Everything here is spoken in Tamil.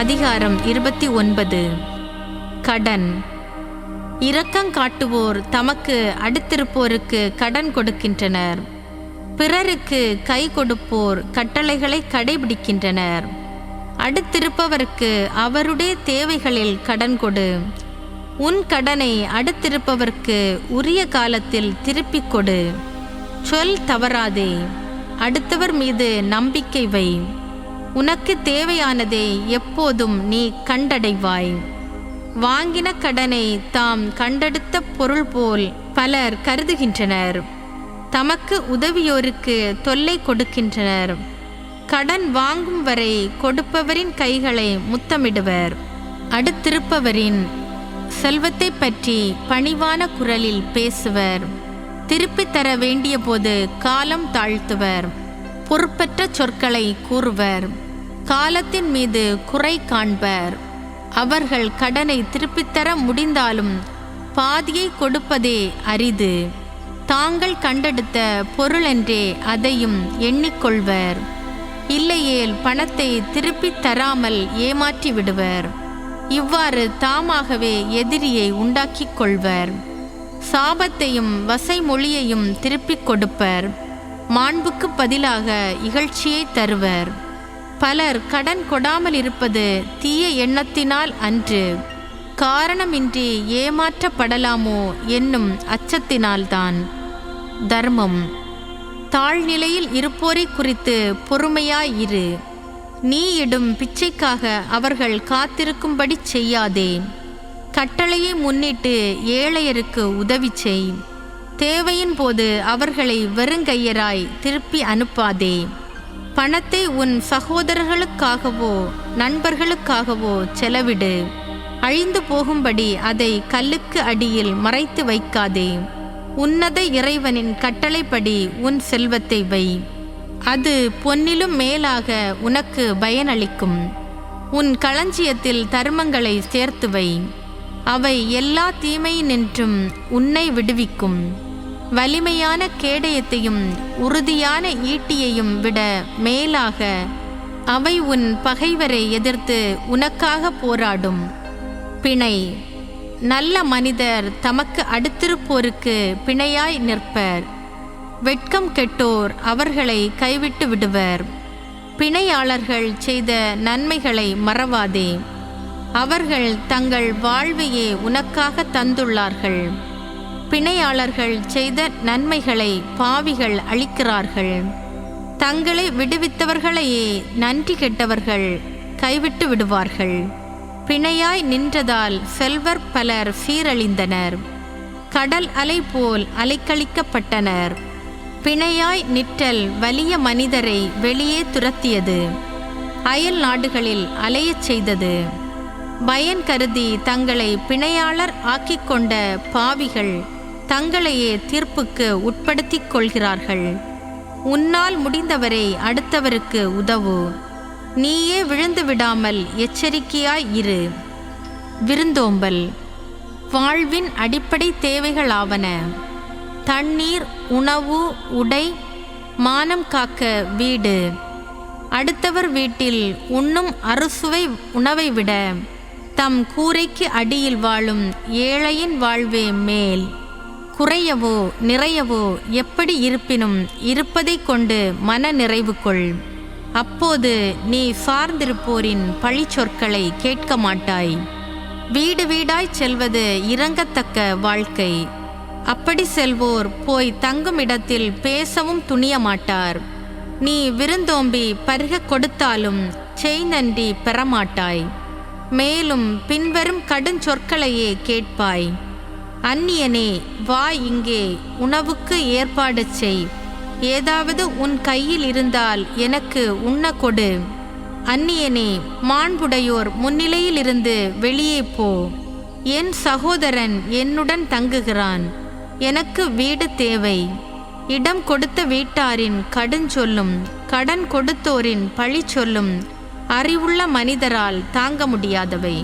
அதிகாரம் 29. கடன். இரக்கம் காட்டுவோர் தமக்கு அடுத்திருப்போருக்கு கடன் கொடுக்கின்றனர். பிறருக்கு கை கொடுப்போர் கட்டளைகளை கடைபிடிக்கின்றனர். அடுத்திருப்பவருக்கு அவருடைய தேவைகளில் கடன் கொடு. உன் கடனை அடுத்திருப்பவர்க்கு உரிய காலத்தில் திருப்பிக் கொடு. சொல் தவறாதே. அடுத்தவர் மீது நம்பிக்கை வை. உனக்கு தேவையானதை எப்போதும் நீ கண்டடைவாய். வாங்கின கடனை தாம் கண்டெடுத்த பொருள் போல் பலர் கருதுகின்றனர். தமக்கு உதவியோருக்கு தொல்லை கொடுக்கின்றனர். கடன் வாங்கும் வரை கொடுப்பவரின் கைகளை முத்தமிடுவர். அடுத்திருப்பவரின் செல்வத்தை பற்றி பணிவான குரலில் பேசுவர். திருப்பித் தர வேண்டிய போது காலம் தாழ்த்துவர். பொறுப்பற்ற சொற்களை கூறுவர். காலத்தின் மீது குறை காண்பர். அவர்கள் கடனை திருப்பித்தர முடிந்தாலும் பாதியை கொடுப்பதே அரிது. தாங்கள் கண்டெடுத்த பொருளென்றே அதையும் எண்ணிக்கொள்வர். இல்லையேல் பணத்தை திருப்பித் தராமல் ஏமாற்றி விடுவர். இவ்வாறு தாமாகவே எதிரியை உண்டாக்கிக் கொள்வர். சாபத்தையும் வசைமொழியையும் திருப்பிக் கொடுப்பர். மாண்புக்கு பதிலாக இகழ்ச்சியை தருவர். பலர் கடன் கொடாமல் இருப்பது தீய எண்ணத்தினால் அன்று, காரணமின்றி ஏமாற்றப்படலாமோ என்னும் அச்சத்தினால்தான். தர்மம். தாழ்நிலையில் இருப்போரை குறித்து பொறுமையாயிரு. நீ இடும் பிச்சைக்காக அவர்கள் காத்திருக்கும்படி செய்யாதே. கட்டளையை முன்னிட்டு ஏழையருக்கு உதவி செய். தேவையின் போது அவர்களை வெறுங்கையராய் திருப்பி அனுப்பாதே. பணத்தை உன் சகோதரர்களுக்காகவோ நண்பர்களுக்காகவோ செலவிடு. அழிந்து போகும்படி அதை கல்லுக்கு அடியில் மறைத்து வைக்காதே. உன்னத இறைவனின் கட்டளைப்படி உன் செல்வத்தை வை. அது பொன்னிலும் மேலாக உனக்கு பயனளிக்கும். உன் களஞ்சியத்தில் தர்மங்களை சேர்த்து வை. அவை எல்லா தீமையினின்றும் உன்னை விடுவிக்கும். வலிமையான கேடயத்தையும் உறுதியான ஈட்டியையும் விட மேலாக அவை உன் பகைவரை எதிர்த்து உனக்காக போராடும். பிணை. நல்ல மனிதர் தமக்கு அடுத்திருப்போருக்கு பிணையாய் நிற்பர். வெட்கம் கெட்டோர் அவர்களை கைவிட்டு விடுவர். பிணையாளர்கள் செய்த நன்மைகளை மறவாதே. அவர்கள் தங்கள் வாழ்வையே உனக்காக தந்துள்ளார்கள். பிணையாளர்கள் செய்த நன்மைகளை பாவிகள் அளிக்கிறார்கள். தங்களை விடுவித்தவர்களையே நன்றி கெட்டவர்கள் கைவிட்டு விடுவார்கள். பிணையாய் நின்றதால் செல்வர் பலர் சீரழிந்தனர். கடல் அலை போல் அலைக்கழிக்கப்பட்டனர். பிணையாய் நிற்றல் வலிய மனிதரை வெளியே துரத்தியது. அயல் நாடுகளில் அலையச் செய்தது. பயன் கருதி தங்களை பிணையாளர் ஆக்கிக் கொண்ட பாவிகள் தங்களையே தீர்ப்புக்கு உட்படுத்திக் கொள்கிறார்கள். உன்னால் முடிந்தவரை அடுத்தவருக்கு உதவு. நீயே விழுந்து விடாமல் எச்சரிக்கையாய் இரு. விருந்தோம்பல். வாழ்வின் அடிப்படை தேவைகளாவன தண்ணீர், உணவு, உடை, மானம் காக்க வீடு. அடுத்தவர் வீட்டில் உண்ணும் அறுசுவை உணவை விட தம் கூரைக்கு அடியில் வாழும் ஏழையின் வாழ்வே மேல். குறையவோ நிறையவோ எப்படி இருப்பினும் இருப்பதை கொண்டு மன நிறைவு கொள். அப்போது நீ சார்ந்திருப்போரின் பழிச்சொற்களை கேட்க மாட்டாய். வீடு வீடாய் செல்வது இரங்கத்தக்க வாழ்க்கை. அப்படி செல்வோர் போய் தங்கும் இடத்தில் பேசவும் துணிய மாட்டார். நீ விருந்தோம்பி பருக கொடுத்தாலும் செய் நன்றி பெறமாட்டாய். மேலும் பின்வரும் கடுஞ்சொற்களையே கேட்பாய். அந்நியனே, வா இங்கே, உணவுக்கு ஏற்பாடு செய். ஏதாவது உன் கையில் இருந்தால் எனக்கு உண்ண கொடு. அந்நியனே, மாண்புடையோர் முன்னிலையிலிருந்து வெளியே போ. என் சகோதரன் என்னுடன் தங்குகிறான். எனக்கு வீடு தேவை. இடம் கொடுத்த வீட்டாரின் கடுஞ்சொல்லும் கடன் கொடுத்தோரின் பழி சொல்லும் அறிவுள்ள மனிதரால் தாங்க முடியாதவை.